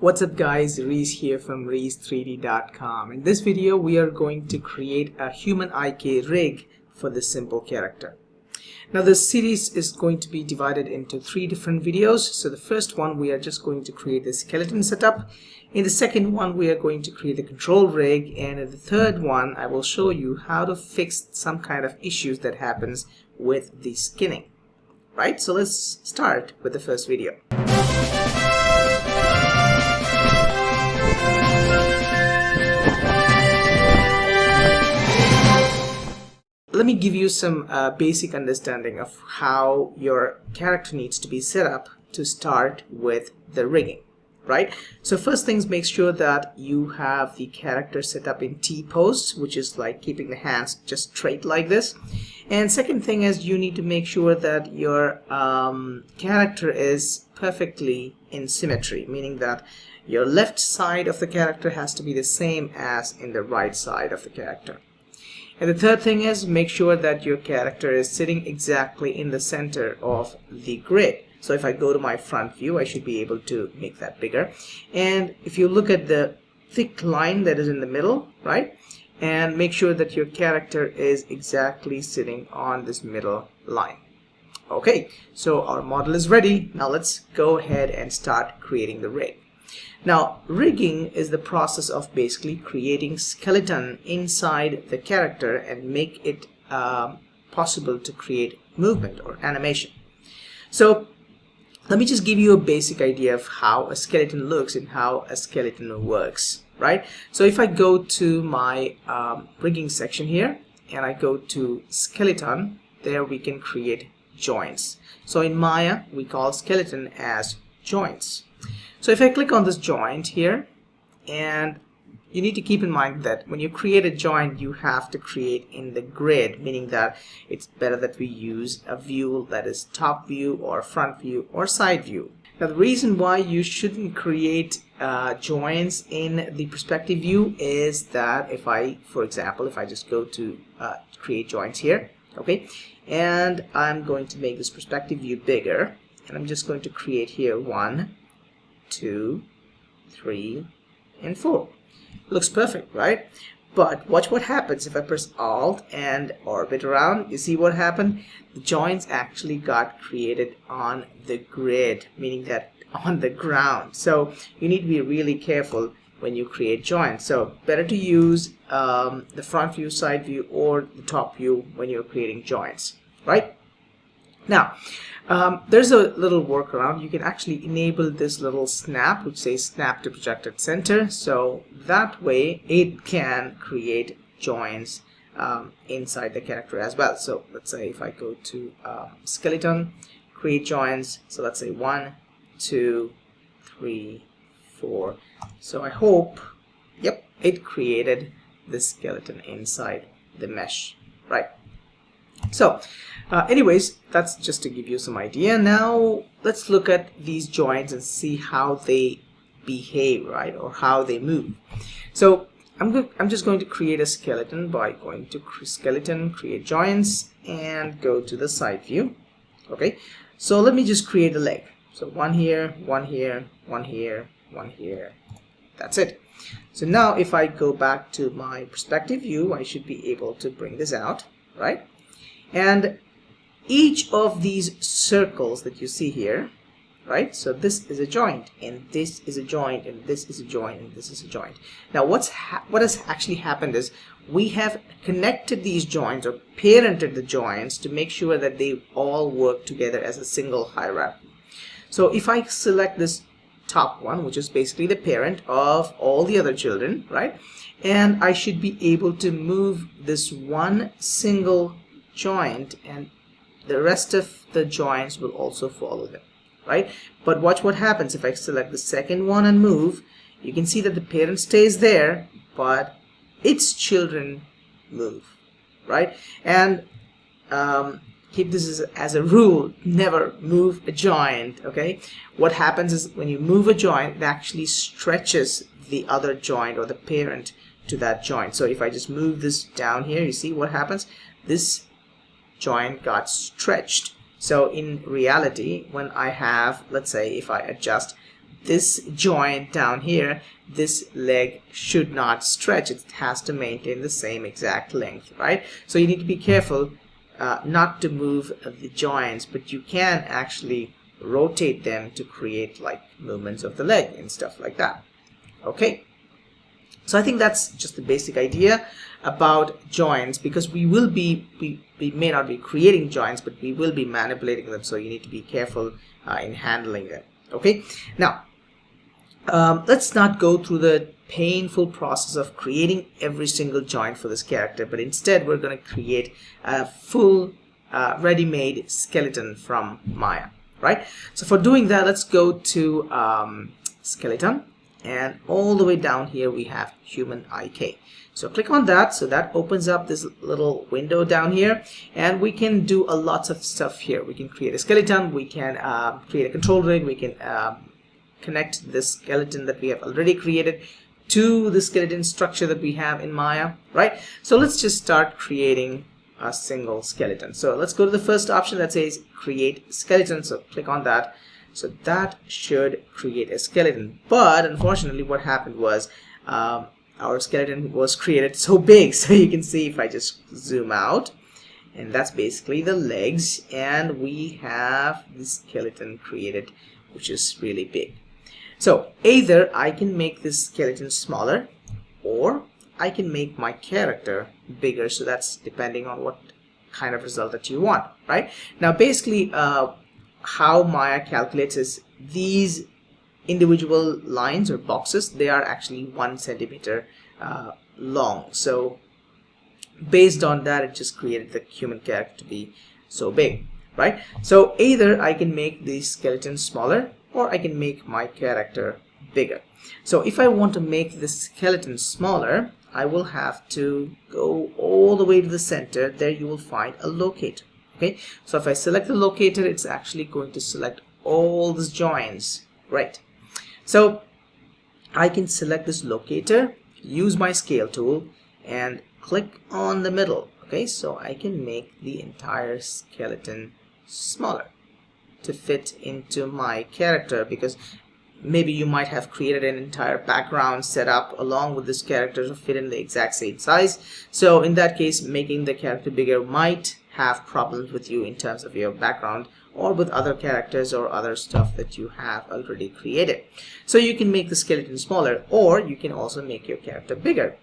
What's up guys, Reese here from reese3d.com. In this video we are going to create a human IK rig for this simple character. Now this series is going to be divided into 3 different videos. So the first one we are just going to create the skeleton setup. In the second one we are going to create the control rig, and in the third one I will show you how to fix some kind of issues that happens with the skinning. Right, so let's start with the first video. Let me give you some basic understanding of how your character needs to be set up to start with the rigging, right? So first things, make sure that you have the character set up in T-pose, which is like keeping the hands just straight like this. And second thing is you need to make sure that your character is perfectly in symmetry, meaning that your left side of the character has to be the same as in the right side of the character. And the third thing is make sure that your character is sitting exactly in the center of the grid. So if I go to my front view, I should be able to make that bigger. And if you look at the thick line that is in the middle, right? And make sure that your character is exactly sitting on this middle line. Okay, so our model is ready. Now let's go ahead and start creating the rig. Now, rigging is the process of basically creating skeleton inside the character and make it possible to create movement or animation. So let me just give you a basic idea of how a skeleton looks and how a skeleton works, right? So if I go to my rigging section here and I go to skeleton, there we can create joints. So in Maya, we call skeleton as joints. So if I click on this joint here, and you need to keep in mind that when you create a joint, you have to create in the grid, meaning that it's better that we use a view that is top view or front view or side view. Now the reason why you shouldn't create joints in the perspective view is that if I, for example, if I just go to create joints here, okay, and I'm going to make this perspective view bigger, and I'm just going to create here 1, 2, 3, and 4. Looks perfect, right? But watch what happens if I press Alt and orbit around. You see what happened? The joints actually got created on the grid, meaning that on the ground. So you need to be really careful when you create joints. So better to use the front view, side view, or the top view when you're creating joints, right? Now, there's a little workaround. You can actually enable this little snap, which says snap to projected center. So that way it can create joints inside the character as well. So let's say if I go to skeleton, create joints. So let's say 1, 2, 3, 4. So I hope, yep, it created the skeleton inside the mesh, right? So anyways, that's just to give you some idea. Now let's look at these joints and see how they behave, right, or how they move. So I'm just going to create a skeleton by going to skeleton, create joints, and go to the side view. Okay, so let me just create a leg. So 1 here, 1 here, 1 here, 1 here. That's it. So now if I go back to my perspective view, I should be able to bring this out, right? And each of these circles that you see here, right? So this is a joint, and this is a joint, and this is a joint, and this is a joint. Now what has actually happened is we have connected these joints or parented the joints to make sure that they all work together as a single hierarchy. So if I select this top one, which is basically the parent of all the other children, right? And I should be able to move this one single joint, and the rest of the joints will also follow them, right? But watch what happens if I select the second one and move. You can see that the parent stays there, but its children move, right? And keep this as a rule: never move a joint. Okay, what happens is when you move a joint, it actually stretches the other joint or the parent to that joint. So if I just move this down here, you see what happens? This joint got stretched. So in reality, when I have, let's say if I adjust this joint down here, this leg should not stretch. It has to maintain the same exact length, right? So you need to be careful not to move the joints, but you can actually rotate them to create like movements of the leg and stuff like that. Okay, so I think that's just the basic idea about joints, because we may not be creating joints, but we will be manipulating them, so you need to be careful in handling them. Okay, now let's not go through the painful process of creating every single joint for this character, but instead we're going to create a full ready-made skeleton from Maya, right? So for doing that, let's go to skeleton, and all the way down here we have humanik. So click on that. So that opens up this little window down here, and we can do a lot of stuff here. We can create a skeleton, we can create a control rig, we can connect this skeleton that we have already created to the skeleton structure that we have in Maya, right? So let's just start creating a single skeleton. So let's go to the first option that says create skeleton. So click on that. So that should create a skeleton, but unfortunately what happened was our skeleton was created so big. So you can see if I just zoom out, and that's basically the legs, and we have the skeleton created, which is really big. So either I can make this skeleton smaller, or I can make my character bigger. So that's depending on what kind of result that you want, right? Now basically how Maya calculates is these individual lines or boxes, they are actually 1 centimeter long. So based on that, it just created the human character to be so big, right? So either I can make the skeleton smaller, or I can make my character bigger. So if I want to make the skeleton smaller, I will have to go all the way to the center. There you will find a locator. Okay, so if I select the locator, it's actually going to select all these joints, right? So I can select this locator, use my scale tool, and click on the middle. Okay, so I can make the entire skeleton smaller to fit into my character, because maybe you might have created an entire background set up along with this character to fit in the exact same size. So in that case, making the character bigger might have problems with you in terms of your background, or with other characters or other stuff that you have already created. So you can make the skeleton smaller, or you can also make your character bigger.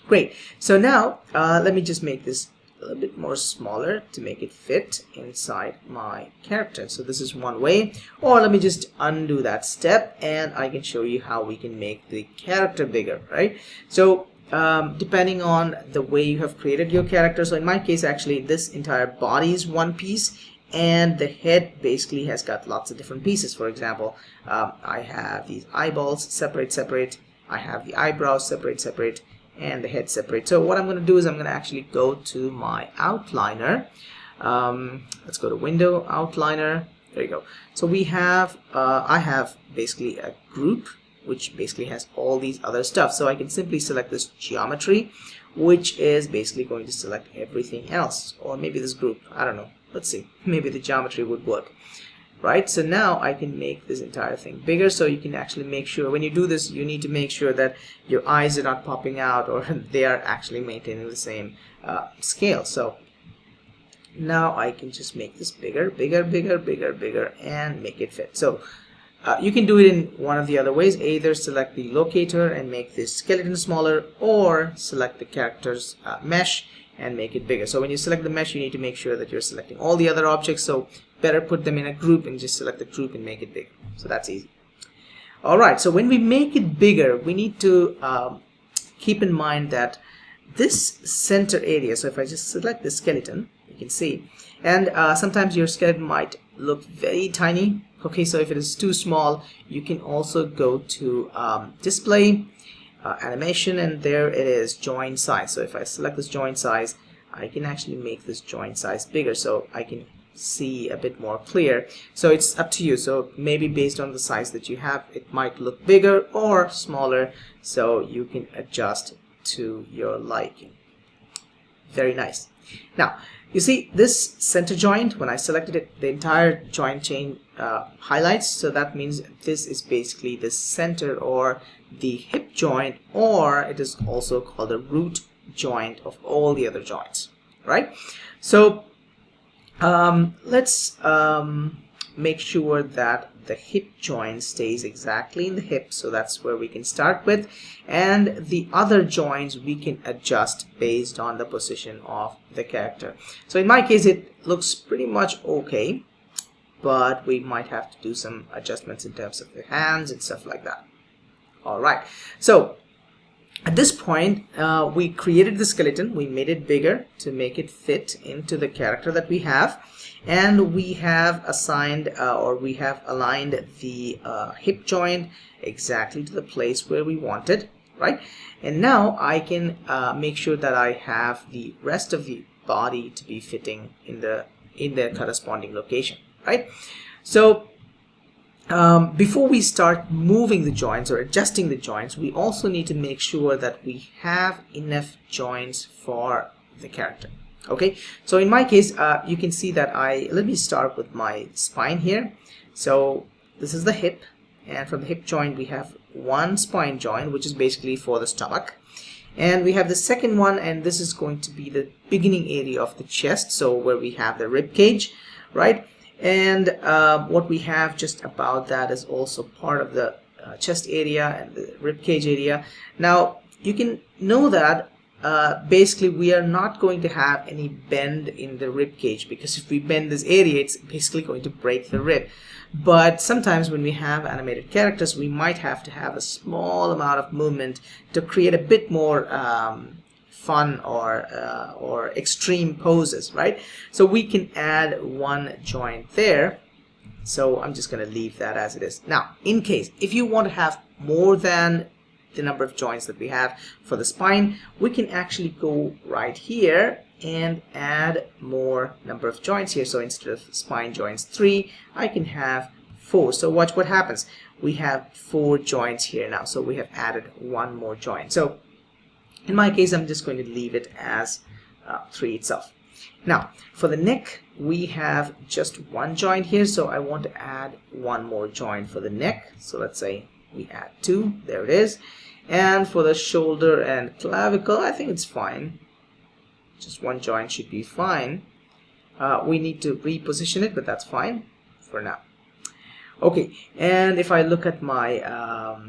Great. So now let me just make this a little bit more smaller to make it fit inside my character. So this is one way. Or let me just undo that step, and I can show you how we can make the character bigger, right? So depending on the way you have created your character, so in my case actually this entire body is one piece, and the head basically has got lots of different pieces. For example, I have these eyeballs separate, I have the eyebrows separate, and the head separate. So what I'm going to do is I'm going to actually go to my outliner. Let's go to window, outliner. There you go. So we have I have basically a group which basically has all these other stuff. So I can simply select this geometry, which is basically going to select everything else, or maybe this group, I don't know. Let's see, maybe the geometry would work, right? So now I can make this entire thing bigger. So you can actually make sure when you do this, you need to make sure that your eyes are not popping out, or they are actually maintaining the same scale. So now I can just make this bigger, and make it fit. So you can do it in one of the other ways. Either select the locator and make this skeleton smaller, or select the character's mesh and make it bigger. So when you select the mesh, you need to make sure that you're selecting all the other objects. So better put them in a group and just select the group and make it bigger. So that's easy. Alright, so when we make it bigger, we need to keep in mind that this center area, so if I just select the skeleton, you can see, and sometimes your skeleton might look very tiny. Okay, so if it is too small, you can also go to display, animation, and there it is, joint size. So if I select this joint size, I can actually make this joint size bigger, so I can see a bit more clear. So it's up to you. So maybe based on the size that you have, it might look bigger or smaller, so you can adjust to your liking. Very nice. Now you see this center joint, when I selected it, the entire joint chain highlights, so that means this is basically the center or the hip joint, or it is also called the root joint of all the other joints, right? So let's make sure that the hip joint stays exactly in the hip, so that's where we can start with, and the other joints we can adjust based on the position of the character. So in my case it looks pretty much okay, but we might have to do some adjustments in terms of the hands and stuff like that. All right, so at this point we created the skeleton, we made it bigger to make it fit into the character that we have, and we have assigned or we have aligned the hip joint exactly to the place where we want it, right? And now I can make sure that I have the rest of the body to be fitting in their corresponding location, right? So before we start moving the joints or adjusting the joints, we also need to make sure that we have enough joints for the character. Okay, so in my case you can see that let me start with my spine here. So this is the hip, and from the hip joint we have one spine joint, which is basically for the stomach, and we have the second one, and this is going to be the beginning area of the chest, so where we have the rib cage, right? And what we have just about that is also part of the chest area and the rib cage area. Now you can know that basically we are not going to have any bend in the rib cage, because if we bend this area it's basically going to break the rib. But sometimes when we have animated characters we might have to have a small amount of movement to create a bit more fun or extreme poses, right? So we can add one joint there, so I'm just going to leave that as it is. Now in case if you want to have more than the number of joints that we have for the spine, we can actually go right here and add more number of joints here. So instead of spine joints 3, I can have 4. So watch what happens. We have 4 joints here now, so we have added one more joint. So in my case I'm just going to leave it as 3 itself. Now for the neck we have just one joint here, so I want to add one more joint for the neck. So let's say we add 2, there it is. And for the shoulder and clavicle, I think it's fine, just one joint should be fine. We need to reposition it, but that's fine for now. Okay, and if I look at my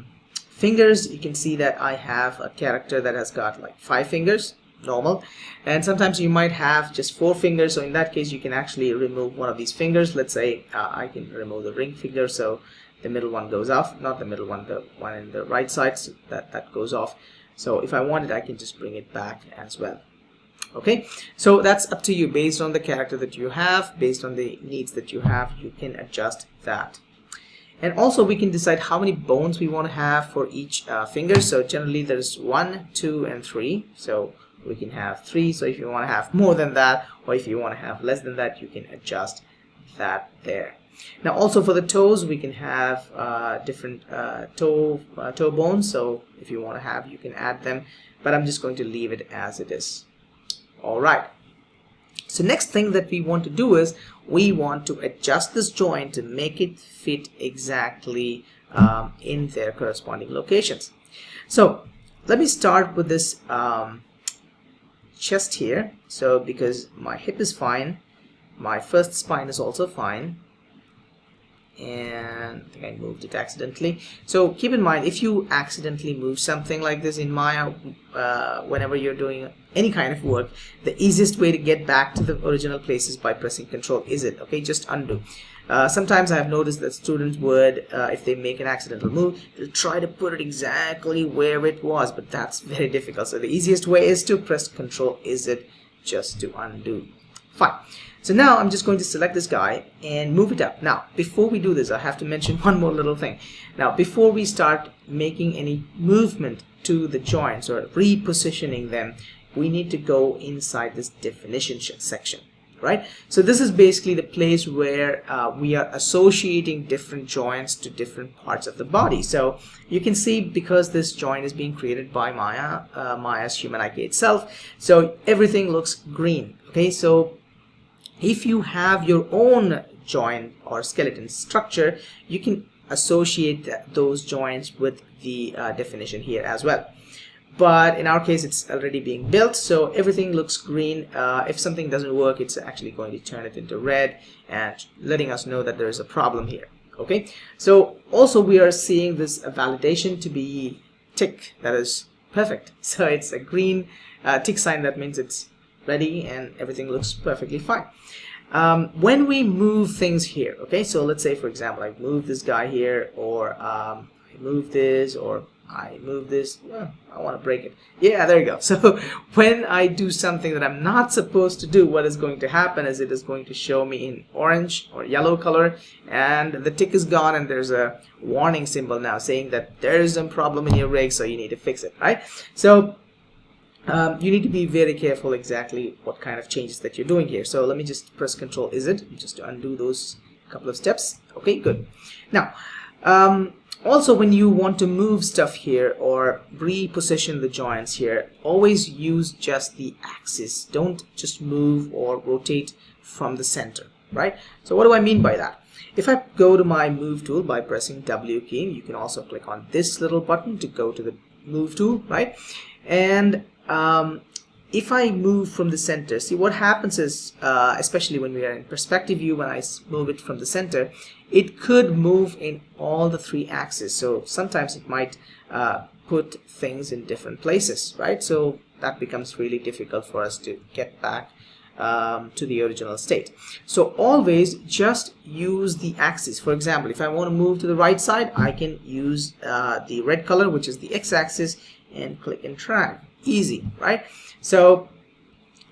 fingers, you can see that I have a character that has got like 5 fingers, normal, and sometimes you might have just 4 fingers, so in that case you can actually remove one of these fingers. Let's say I can remove the ring finger, so the middle one goes off, not the middle one, the one in the right side, so that goes off. So if I wanted, I can just bring it back as well. Okay, so that's up to you. Based on the character that you have, based on the needs that you have, you can adjust that. And also we can decide how many bones we want to have for each finger. So generally there's 1, 2 and 3, so we can have 3. So if you want to have more than that, or if you want to have less than that, you can adjust that there. Now also for the toes we can have different toe bones, so if you want to have, you can add them, but I'm just going to leave it as it is. Alright, so next thing that we want to do is we want to adjust this joint to make it fit exactly in their corresponding locations. So let me start with this chest here. So because my hip is fine, my first spine is also fine, and I think I moved it accidentally. So keep in mind, if you accidentally move something like this in Maya, whenever you're doing any kind of work, the easiest way to get back to the original place is by pressing Ctrl Z. Okay, just undo. Sometimes I have noticed that students would, if they make an accidental move, they'll try to put it exactly where it was, but that's very difficult. So the easiest way is to press Ctrl Z just to undo. Fine. So now I'm just going to select this guy and move it up. Now before we do this, I have to mention one more little thing. Now before we start making any movement to the joints or repositioning them, we need to go inside this definition section, right? So this is basically the place where we are associating different joints to different parts of the body. So you can see, because this joint is being created by Maya, Maya's humanik itself, so everything looks green. Okay, so If you have your own joint or skeleton structure, you can associate those joints with the definition here as well. But in our case, it's already being built, so everything looks green. If something doesn't work, it's actually going to turn it into red and letting us know that there is a problem here. Okay, so also we are seeing this validation to be tick, that is perfect. So it's a green tick sign, that means it's ready and everything looks perfectly fine. When we move things here, okay, so let's say for example I move this guy here, or I move this, or I move this, I want to break it. Yeah, there you go. So when I do something that I'm not supposed to do, what is going to happen is it is going to show me in orange or yellow color, and the tick is gone, and there's a warning symbol now saying that there is some problem in your rig, so you need to fix it, right? So you need to be very careful exactly what kind of changes that you're doing here. So let me just press Control Z just to undo those couple of steps. Okay, good. Now also, when you want to move stuff here or reposition the joints here, always use just the axis. Don't just move or rotate from the center, right? So what do I mean by that? If I go to my move tool by pressing W key, you can also click on this little button to go to the move tool, right? And if I move from the center, see what happens is, especially when we are in perspective view, when I move it from the center, it could move in all the three axes. So sometimes it might put things in different places, right? So that becomes really difficult for us to get back to the original state. So always just use the axis. For example, if I want to move to the right side, I can use the red color, which is the x-axis, and click and drag. Easy, right? So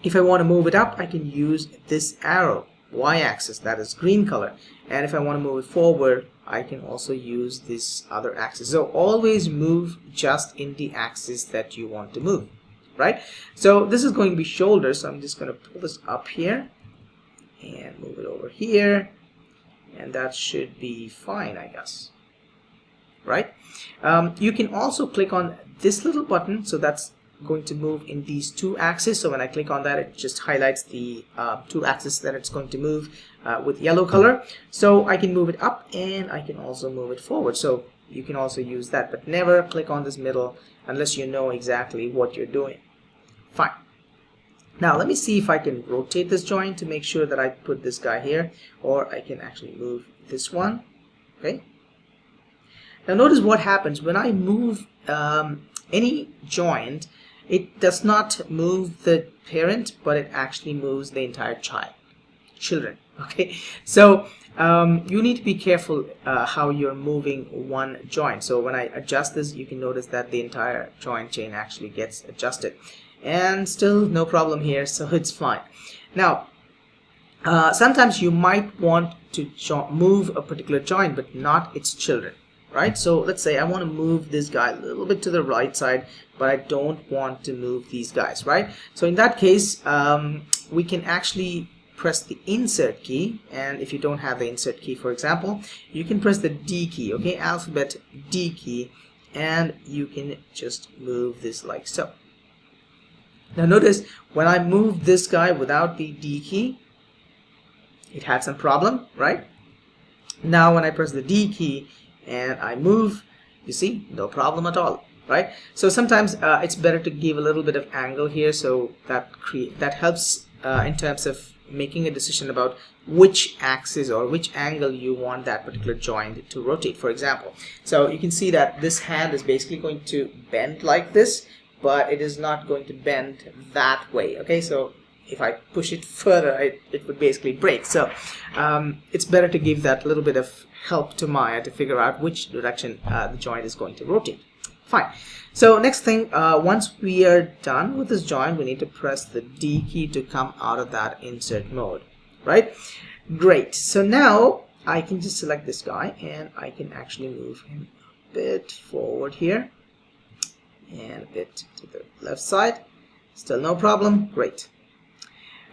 if I want to move it up, I can use this arrow, y-axis, that is green color. And if I want to move it forward, I can also use this other axis. So always move just in the axis that you want to move, right? So this is going to be shoulder, so I'm just going to pull this up here and move it over here, and that should be fine, I guess, right? You can also click on this little button, so that's going to move in these two axes. So when I click on that, it just highlights the two axes that it's going to move with yellow color. So I can move it up and I can also move it forward. So you can also use that, but never click on this middle unless you know exactly what you're doing. Fine. Now let me see if I can rotate this joint to make sure that I put this guy here, or I can actually move this one. Okay. Now notice what happens when I move any joint. It does not move the parent, but it actually moves the entire children. Okay, so you need to be careful how you're moving one joint. So when I adjust this, you can notice that the entire joint chain actually gets adjusted, and still no problem here, so it's fine. Now sometimes you might want to move a particular joint but not its children, right? So let's say I want to move this guy a little bit to the right side, but I don't want to move these guys, right? So in that case, we can actually press the insert key, and if you don't have the insert key, for example, you can press the D key, okay, alphabet D key, and you can just move this like so. Now notice when I move this guy without the D key, it had some problem, right? Now when I press the D key and I move, you see, no problem at all, right? So sometimes it's better to give a little bit of angle here, so that helps in terms of making a decision about which axis or which angle you want that particular joint to rotate, for example. So you can see that this hand is basically going to bend like this, but it is not going to bend that way, okay? So if I push it further, it would basically break. So it's better to give that little bit of help to Maya to figure out which direction the joint is going to rotate. Fine. So next thing, once we are done with this joint, we need to press the D key to come out of that insert mode, right? Great. So now I can just select this guy and I can actually move him a bit forward here and a bit to the left side. Still no problem. Great.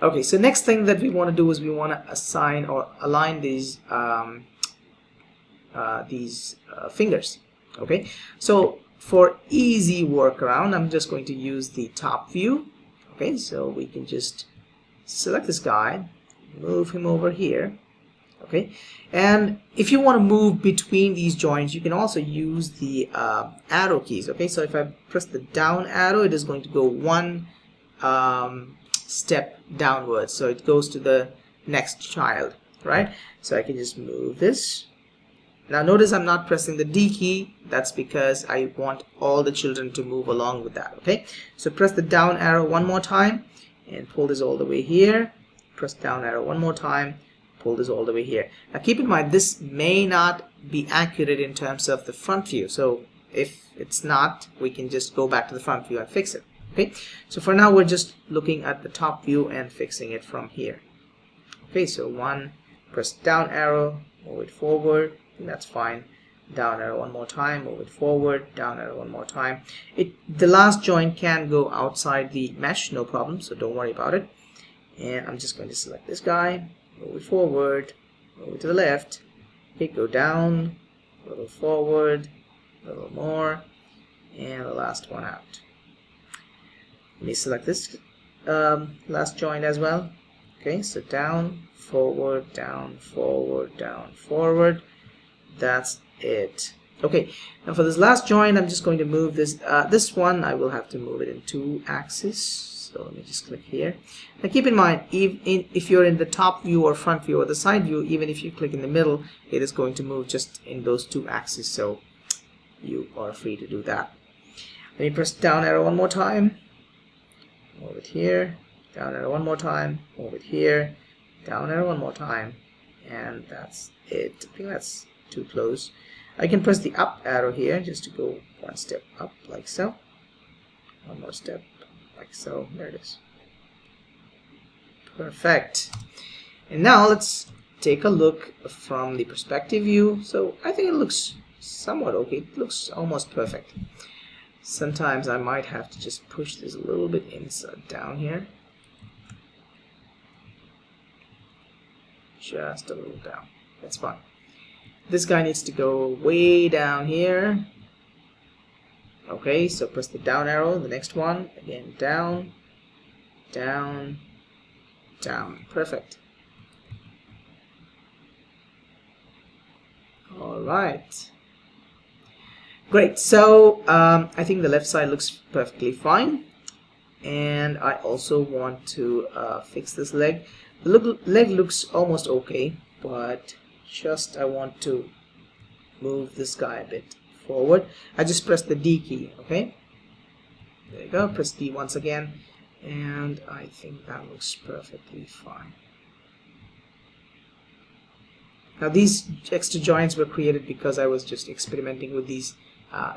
Okay, so next thing that we want to do is we want to assign or align these fingers. Okay, so for easy workaround, I'm just going to use the top view. Okay, so we can just select this guy, move him over here. Okay, and if you want to move between these joints, you can also use the arrow keys. Okay, so if I press the down arrow, it is going to go one step downwards, so it goes to the next child, right? So I can just move this. Now notice I'm not pressing the D key. That's because I want all the children to move along with that. Okay, so press the down arrow one more time and pull this all the way here. Press down arrow one more time, pull this all the way here. Now keep in mind, this may not be accurate in terms of the front view, so if it's not, we can just go back to the front view and fix it. Okay, so for now we're just looking at the top view and fixing it from here. Okay, so one, press down arrow, move it forward, and that's fine. Down arrow one more time, move it forward, down arrow one more time. The last joint can go outside the mesh, no problem, so don't worry about it. And I'm just going to select this guy, move it forward, move it to the left, okay, go down, a little forward, a little more, and the last one out. Let me select this last joint as well. Okay, so down, forward, down, forward, down, forward. That's it. Okay, now for this last joint, I'm just going to move this. This one, I will have to move it in 2 axes. So let me just click here. Now keep in mind, if you're in the top view or front view or the side view, even if you click in the middle, it is going to move just in those 2 axes. So you are free to do that. Let me press down arrow one more time. Move it here. Down arrow one more time. Move it here. Down arrow one more time. And that's it. I think that's too close. I can press the up arrow here just to go one step up, like so. One more step, like so. There it is. Perfect. And now let's take a look from the perspective view. So I think it looks somewhat okay. It looks almost perfect. Sometimes I might have to just push this a little bit inside down here. Just a little down. That's fine. This guy needs to go way down here. Okay, so press the down arrow, the next one, again down, down, down. Perfect. Alright. Great, so I think the left side looks perfectly fine. And I also want to fix this leg. The leg looks almost okay, but just I want to move this guy a bit forward. I just press the D key. Okay, there you go. Press D once again, and I think that looks perfectly fine. Now these extra joints were created because I was just experimenting with these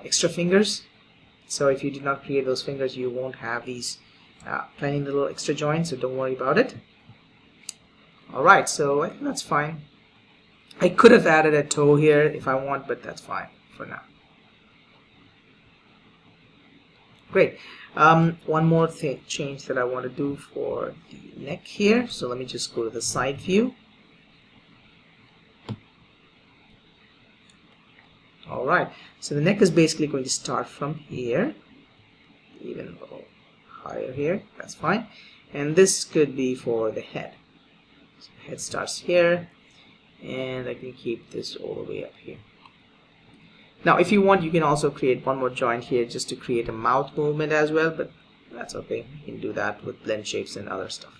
extra fingers. So if you did not create those fingers, you won't have these tiny little extra joints, so don't worry about it. Alright, so I think that's fine. I could have added a toe here if I want, but that's fine for now. Great. One more change that I want to do for the neck here. So let me just go to the side view. Alright, so the neck is basically going to start from here, even a little higher here. That's fine. And this could be for the head. So the head starts here, and I can keep this all the way up here. Now if you want, you can also create one more joint here just to create a mouth movement as well, but that's okay. You can do that with blend shapes and other stuff.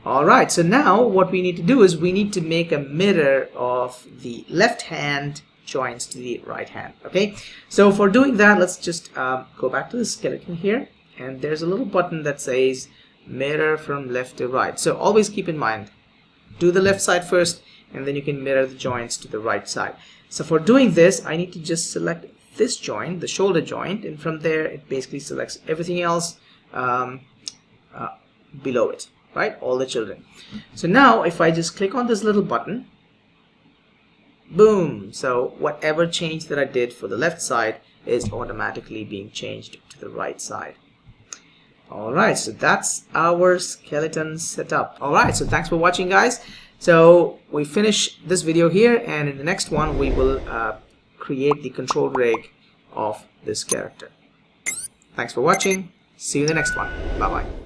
Alright, so now what we need to do is we need to make a mirror of the left hand joints to the right hand. Okay, so for doing that, let's just go back to the skeleton here, and there's a little button that says mirror from left to right. So always keep in mind, do the left side first, and then you can mirror the joints to the right side. So for doing this, I need to just select this joint, the shoulder joint, and from there it basically selects everything else below it, right? All the children. So now if I just click on this little button, boom, so whatever change that I did for the left side is automatically being changed to the right side. Alright, so that's our skeleton setup. Alright, so thanks for watching, guys. So we finish this video here, and in the next one we will create the control rig of this character. Thanks for watching. See you in the next one. Bye bye.